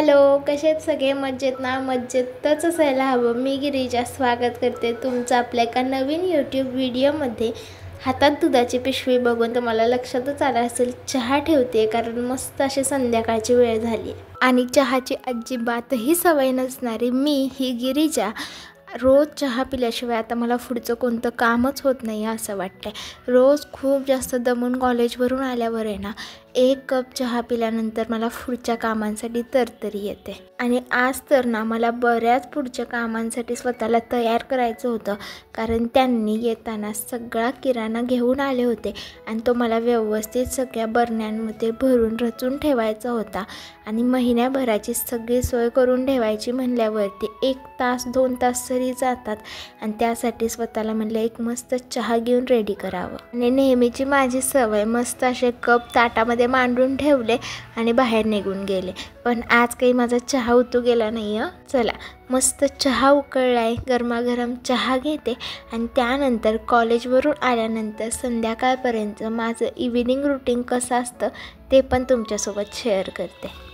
Hello, कसे आहेत सगळे? मजेत ना? मजेतच असायला हवं. मी गिरिजा स्वागत करते तुमचं आपल्या एका नवीन यूट्यूब व्हिडिओमध्ये. हातात दुधाची पिशवी बघून तुम्हाला लक्षातच आलं असेल, चहा ठेवते कारण मस्त अशी संध्याकाळची वेळ झाली आणि चहाची अजिबातही सवय नसणारी मी ही गिरिजा रोज चहा पिल्याशिवाय आता मला पुढचं कोणतं कामच होत नाही असं वाटतंय. रोज खूप जास्त दमून कॉलेजवरून आल्यावर आहे ना, 1 कप चहा पिल्यानंतर मला पुढच्या कामांसाठी तरतरी येते. आणि आज तर ना मला बऱ्याच पुढच्या कामांसाठी स्वतःला तयार करायचं होतं, कारण त्यांनी येताना सगळा किराणा घेऊन आले होते आणि तो मला व्यवस्थित सगळ्या बरण्यांमध्ये भरून रचून ठेवायचा होता. आणि महिन्याभराची सगळी सोय करून ठेवायची म्हणल्यावरती 1 तास 2 तास तरी जातात. आणि त्यासाठी स्वतःला म्हणलं एक मस्त चहा घेऊन रेडी करावं. आणि नेहमीची माझी सवय मस्त असे कप ताटामध्ये मांडून ठेवले आणि बाहेर निघून गेले. पण आज काही माझा चहा उतू गेला नाही. चला, मस्त चहा उकळलाय, गरमागरम चहा घेते आणि त्यानंतर कॉलेजवरून आल्यानंतर संध्याकाळपर्यंत माझं इव्हिनिंग रुटीन कसं असतं ते पण तुमच्यासोबत शेअर करते.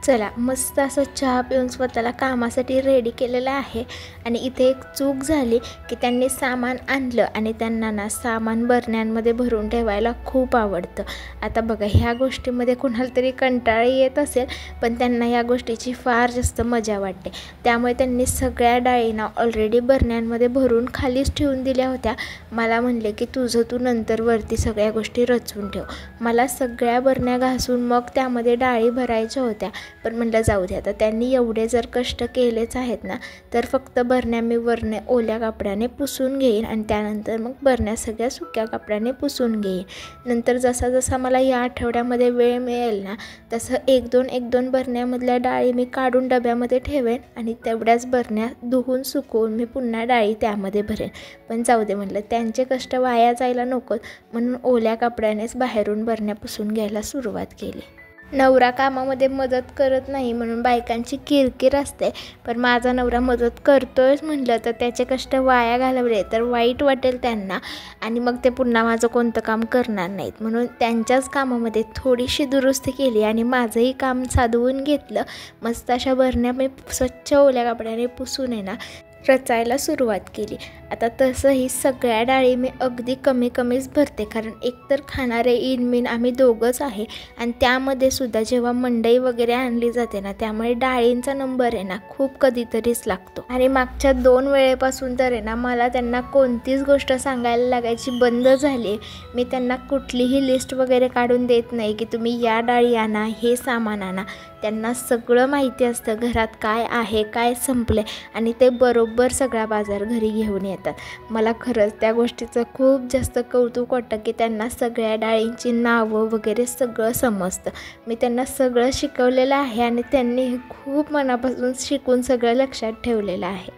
चला, मस्त असं चहा पिऊन स्वतःला कामासाठी रेडी केलेलं आहे. आणि इथे एक चूक झाली की त्यांनी सामान आणलं आणि त्यांना ना सामान बरण्यांमध्ये भरून ठेवायला खूप आवडतं. आता बघा, ह्या गोष्टीमध्ये कुणाला तरी कंटाळा येत असेल, पण त्यांना या गोष्टीची फार जास्त मजा वाटते. त्यामुळे त्यांनी सगळ्या डाळींना ऑलरेडी बरण्यांमध्ये भरून खालीच ठेवून दिल्या होत्या. मला म्हणले की तुझं तू नंतर वरती सगळ्या गोष्टी रचून ठेव. मला सगळ्या बरण्या घासून मग त्यामध्ये डाळी भरायच्या होत्या. पण म्हणलं जाऊ दे, आता त्यांनी एवढे जर कष्ट केलेच आहेत ना, तर फक्त बरण्या मी वरने ओल्या कपड्याने पुसून घेईन आणि त्यानंतर मग बरण्या सगळ्या सुक्या कपड्याने पुसून घेईन. नंतर जसा जसा मला या आठवड्यामध्ये वेळ मिळेल ना, तसं 1-2 बरण्यामधल्या डाळी मी काढून डब्यामध्ये ठेवेन आणि तेवढ्याच बरण्या धुवून सुकवून मी पुन्हा डाळी त्यामध्ये भरेन. पण जाऊ दे म्हणलं, त्यांचे कष्ट वाया जायला नकोत, म्हणून ओल्या कपड्यानेच बाहेरून बरण्या पुसून घ्यायला सुरुवात केली. नवरा कामामध्ये मदत करत नाही म्हणून बायकांची किरकिर असते, पण माझा नवरा मदत करतोयच म्हटलं तर त्याचे कष्ट वाया घालवले तर वाईट वाटेल त्यांना आणि मग ते पुन्हा माझं कोणतं काम करणार नाहीत. म्हणून त्यांच्याच कामामध्ये थोडीशी दुरुस्ती केली आणि माझंही काम साधवून घेतलं. मस्त अशा बरण्या मी स्वच्छ ओल्या कपड्याने पुसून आहे ना रचायला सुरुवात केली. आता तसंही सगळ्या डाळी मी अगदी कमीच भरते, कारण एकतर खाणारे इनमिन आम्ही दोघंच आहे आणि त्यामध्ये सुद्धा जेव्हा मंडई वगैरे आणली जाते ना, त्यामुळे डाळींचा नंबर आहे ना खूप कधीतरीच लागतो. आणि मागच्या 2 वेळेपासून तर आहे ना मला त्यांना कोणतीच गोष्ट सांगायला लागायची बंद झाली. मी त्यांना कुठलीही लिस्ट वगैरे काढून देत नाही की तुम्ही या डाळी आणा, हे सामान आणा. त्यांना सगळं माहिती असतं घरात काय आहे, काय संपले आणि ते बरोबर सगळा बाजार घरी घेऊन येतात. मला खरंच त्या गोष्टीचं खूप जास्त कौतुक वाटतं की त्यांना सगळ्या डाळींची नावं वगैरे सगळं समजतं. मी त्यांना सगळं शिकवलेलं आहे आणि त्यांनी खूप मनापासून शिकून सगळं लक्षात ठेवलेलं आहे.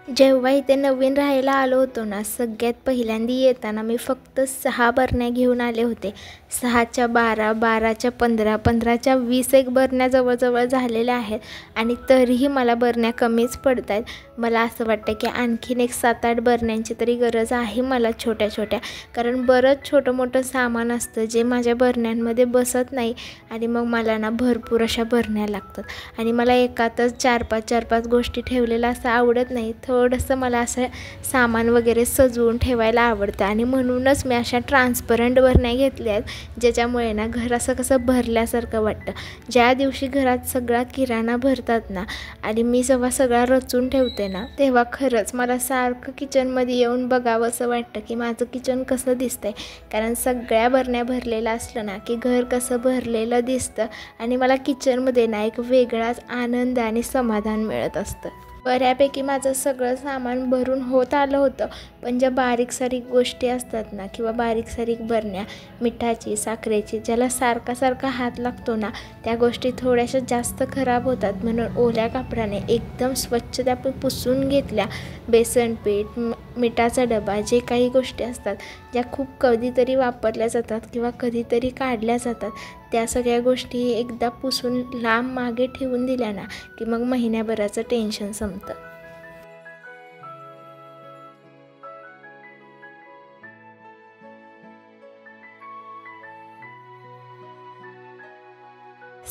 जेव्हा इथे नवीन राहायला आलो होतो ना, सगळ्यात पहिल्यांदा येताना मी फक्त 6 बरण्या घेऊन आले होते. 6च्या 12, 12च्या 15, 15च्या 20 एक बरण्या जवळजवळ झालेल्या आहेत आणि तरीही मला बरण्या कमीच पडत आहेत. मला असं वाटतं की आणखीन एक 7-8 बरण्यांची तरी गरज आहे मला, छोट्या छोट्या, कारण बरंच छोटं मोठं सामान असतं जे माझ्या बरण्यांमध्ये बसत नाही आणि मग मला ना भरपूर अशा बरण्या लागतात. आणि मला एकातच 4-5 गोष्टी ठेवलेल्या असं आवडत नाही. थोडंसं मला असं सामान वगैरे सजवून ठेवायला आवडतं आणि म्हणूनच मी अशा ट्रान्सपरंट बरण्या घेतल्या आहेत, ज्याच्यामुळे ना घर असं कसं भरल्यासारखं वाटतं. ज्या दिवशी घरात सगळा किराणा भरतात ना आणि मी जेव्हा सगळा रचून ठेवते ना, तेव्हा खरंच मला सारखं किचनमध्ये येऊन बघावं असं वाटतं की माझं किचन कसं दिसतंय. कारण सगळ्या बरण्या भरलेलं असलं ना की घर कसं भरलेलं दिसतं आणि मला किचनमध्ये ना एक वेगळाच आनंद आणि समाधान मिळत असतं. बऱ्यापैकी माझं सगळं सामान भरून होत आलं होतं, पण ज्या बारीक गोष्टी असतात ना किंवा बारीक बरण्या, मिठाची, साखरेची, ज्याला सारखा हात लागतो ना, त्या गोष्टी थोड्याशा जास्त खराब होतात. म्हणून ओल्या कापडाने एकदम स्वच्छ त्या पुसून घेतल्या. बेसन पीठ, मिठाचा डबा, जे काही गोष्टी असतात ज्या खूप कधीतरी वापरल्या जातात किंवा कधीतरी काढल्या जातात, त्या सगळ्या गोष्टी एकदा पुसून लांब मागे ठेवून दिल्या ना की मग महिन्याभराचं टेन्शन संपतं.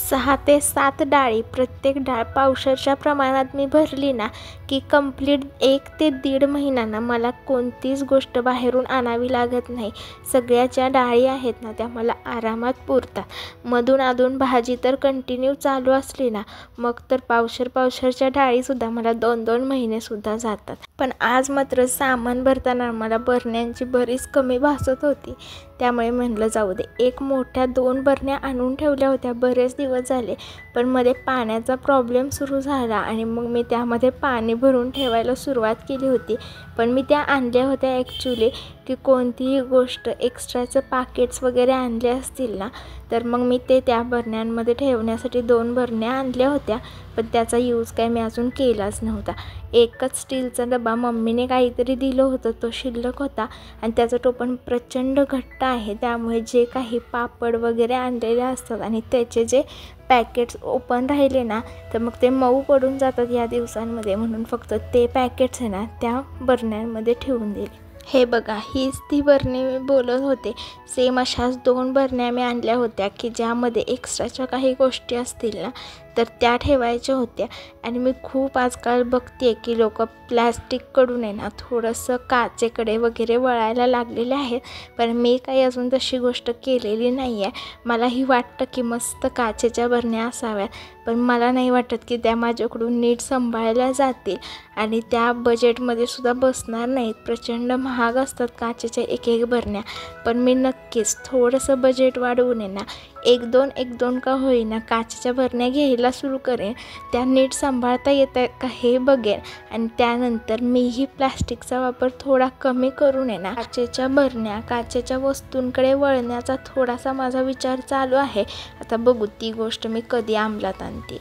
सहा ते 7 डाळी, प्रत्येक डाळ पावशेरच्या प्रमाणात मी भरली ना की कंप्लीट 1 ते 1.5 महिना ना मला कोणतीच गोष्ट बाहेरून आणावी लागत नाही. सगळ्या ज्या डाळी आहेत ना त्या मला आरामात पुरतात. मधून अधून भाजी तर कंटिन्यू चालू असली ना मग तर पावशेरच्या डाळीसुद्धा मला 2-2 महिनेसुद्धा जातात. पण आज मात्र सामान भरताना मला बरण्यांची बरीच कमी भासत होती. त्यामुळे म्हणलं जाऊ दे, एक मोठ्या 2 बरण्या आणून ठेवल्या होत्या बरेच दिवस झाले, पण मध्ये पाण्याचा प्रॉब्लेम सुरू झाला आणि मग मी त्यामध्ये पाणी भरून ठेवायला सुरुवात केली होती. पण मी त्या आणल्या होत्या ॲक्च्युली की कोणतीही गोष्ट एक्स्ट्राचं पाकेट्स वगैरे आणले असतील ना तर मग मी ते त्या बरण्यांमध्ये ठेवण्यासाठी 2 बरण्या आणल्या होत्या, पण त्याचा यूज काय मी अजून केलाच नव्हता. एकच स्टीलचा डबा मम्मीने काहीतरी दिलं होतं, तो शिल्लक होता आणि त्याचं टोपण प्रचंड घट्ट आहे. त्यामुळे जे काही पापड वगैरे आणलेले असतात आणि त्याचे जे पॅकेट्स ओपन राहिले ना तर मग ते मऊ पडून जातात या दिवसांमध्ये, म्हणून फक्त ते पॅकेट्स आहे ना त्या बरण्यांमध्ये ठेवून दिले. हे बघा, हीच ती बरणी मी बोलत होते. सेम अशाच 2 बरण्या मी आणल्या होत्या की ज्यामध्ये एक्स्ट्राच्या काही गोष्टी असतील ना तर त्या ठेवायच्या होत्या. आणि मी खूप आजकाल बघते की लोक प्लॅस्टिककडून आहे ना थोडंसं काचेकडे वगैरे वळायला लागलेले आहेत, पण मी काही अजून तशी गोष्ट केलेली नाही आहे. मलाही वाटतं की मस्त काचेच्या बरण्या असाव्यात, पण मला नाही वाटत की त्या माझ्याकडून नीट सांभाळल्या जातील आणि त्या बजेटमध्ये सुद्धा बसणार नाहीत. प्रचंड महाग असतात काचेच्या एक बरण्या. पण मी नक्कीच थोडंसं बजेट वाढवून आहे ना 1-2 का होईना काचेच्या बरण्या घ्यायला सुरू करेन. त्या नीट सांभाळता येतं का हे बघेन आणि त्यानंतर मीही प्लॅस्टिकचा वापर थोडा कमी करून आहे ना काचेच्या बरण्या, काचेच्या वस्तूंकडे वळण्याचा थोडासा माझा विचार चालू आहे. आता बघू ती गोष्ट मी कधी अंमलात आणते.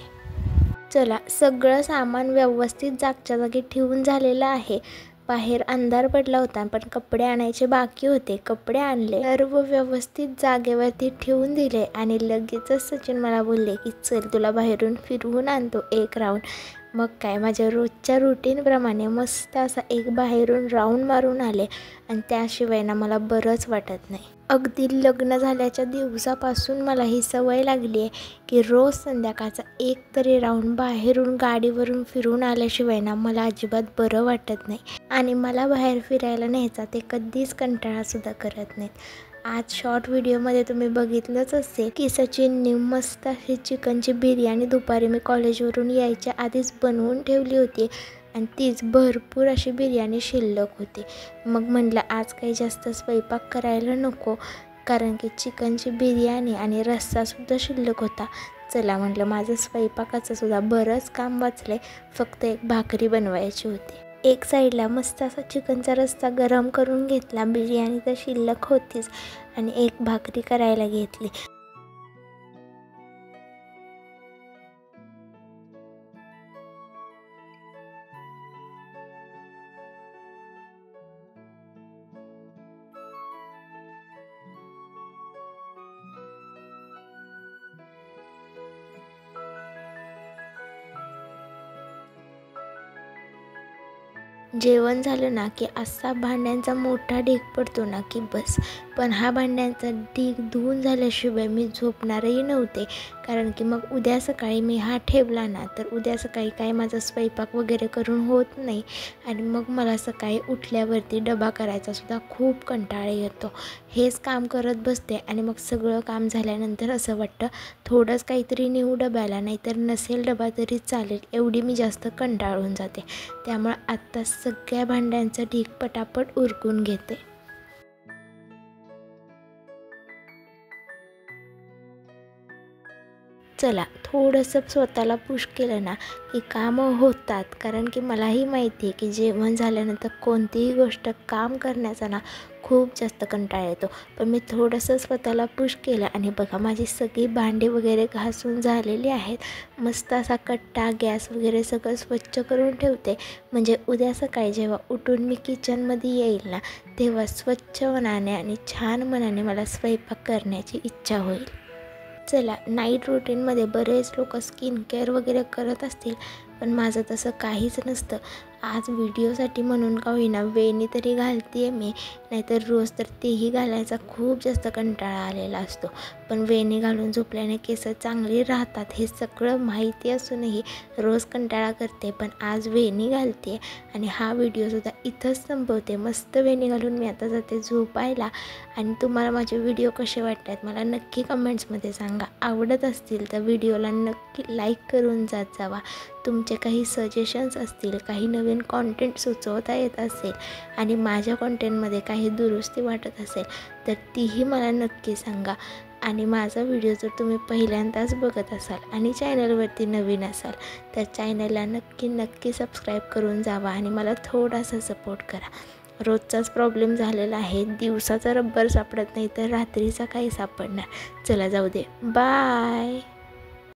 चला, सगळं सामान व्यवस्थित जागच्या जागी ठेवून झालेलं आहे. बाहेर अंधार पडला होता पण कपडे आणायचे बाकी होते. कपडे आणले, सर्व व्यवस्थित जागेवरती ठेवून दिले आणि लगेचच सचिन मला बोलले की चल तुला बाहेरून फिरवून आणतो 1 राऊंड. मग काय, माझ्या रोजच्या रुटीनप्रमाणे मस्त असा एक बाहेरून राऊंड मारून आले आणि त्याशिवाय ना मला बरंच वाटत नाही. अगदी लग्न झाल्याच्या दिवसापासून मला ही सवय लागली आहे की रोज संध्याकाळचा 1 तरी राऊंड बाहेरून गाडीवरून फिरून आल्याशिवाय ना मला अजिबात बरं वाटत नाही. आणि मला बाहेर फिरायला न्यायचा ते कधीच कंटाळासुद्धा करत नाहीत. आज शॉर्ट व्हिडिओमध्ये तुम्ही बघितलंच असेल की सचिनने मस्त अशी चिकनची बिर्याणी दुपारी मी कॉलेजवरून यायच्या आधीच बनवून ठेवली होती आणि तीच भरपूर अशी बिर्याणी शिल्लक होती. मग म्हटलं आज काही जास्त स्वयंपाक करायला नको, कारण की चिकनची बिर्याणी आणि रस्सासुद्धा शिल्लक होता. चला म्हटलं माझं स्वयंपाकाचं सुद्धा बरंच काम वाचलं, फक्त एक भाकरी बनवायची होती. एक साईडला मस्त असा चिकनचा रस्सा गरम करून घेतला, बिर्याणी तर शिल्लक होतीच आणि एक भाकरी करायला घेतली. जेवण झालं ना की असा भांड्यांचा मोठा ढीग पडतो ना की बस. पण हा भांड्यांचा ढीग धुवून झाल्याशिवाय मी झोपणारही नव्हते, कारण की मग उद्या सकाळी मी हा ठेवला ना तर उद्या सकाळी काय माझा स्वयंपाक वगैरे करून होत नाही आणि मग मला सकाळी उठल्यावरती डबा करायचा सुद्धा खूप कंटाळा येतो. हेच काम करत बसते आणि मग सगळं काम झाल्यानंतर असं वाटतं थोडंच काहीतरी नेऊ डब्याला, नाहीतर नसेल डबा तरी चालेल, एवढी मी जास्त कंटाळून जाते. त्यामुळे आत्ता सगळ्या भांड्यांचा ढीग पटापट उरकून घेते. चला थोडंसं स्वतःला पुश केलं ना की कामं होतात. कारण की मलाही माहिती आहे की जेवण झाल्यानंतर कोणतीही गोष्ट काम करण्याचा ना खूप जास्त कंटाळा येतो. पण मी थोडंसं स्वतःला पुश केलं आणि बघा माझी सगळी भांडी वगैरे घासून झालेली आहेत. मस्त असा कट्टा गॅस वगैरे सगळं स्वच्छ करून ठेवते. म्हणजे उद्या सकाळी जेव्हा उठून मी किचनमध्ये येईल ना तेव्हा स्वच्छ मनाने आणि छान मनाने मला स्वयंपाक करण्याची इच्छा होईल. चला नाईट रुटीनमध्ये बरेच लोक स्किन केअर वगैरे करत असतील, पण माझं तसं काहीच नसतं. आज व्हिडिओसाठी म्हणून का होईना वेणी तरी घालते आहे मी, नाहीतर रोज तर तेही घालायचा खूप जास्त कंटाळा आलेला असतो. पण वेणी घालून झोपल्याने केस चांगली राहतात हे सगळं माहिती असूनही रोज कंटाळा करते. पण आज वेणी घालते आणि हा व्हिडिओसुद्धा इथंच संपवते. मस्त वेणी घालून मी आता जाते झोपायला. आणि तुम्हाला माझे व्हिडिओ कसे वाटतात मला नक्की कमेंट्समध्ये सांगा. आवडत असतील तर व्हिडिओला नक्की लाईक करून जात जावा. तुमचे काही सजेशन्स असतील, काही नवीन कॉन्टेंट सुचवता येत असेल आणि माझ्या कॉन्टेंटमध्ये काही दुरुस्ती वाटत असेल तर तीही मला नक्की सांगा. आणि माझा व्हिडिओ जर तुम्ही पहिल्यांदाच बघत असाल आणि चॅनलवरती नवीन असाल तर चॅनलला नक्की सबस्क्राईब करून जावा आणि मला थोडासा सपोर्ट करा. रोजचाच प्रॉब्लेम झालेला आहे, दिवसाचा रब्बर सापडत नाही तर रात्रीचा काही सापडणार. चला जाऊ दे, बाय.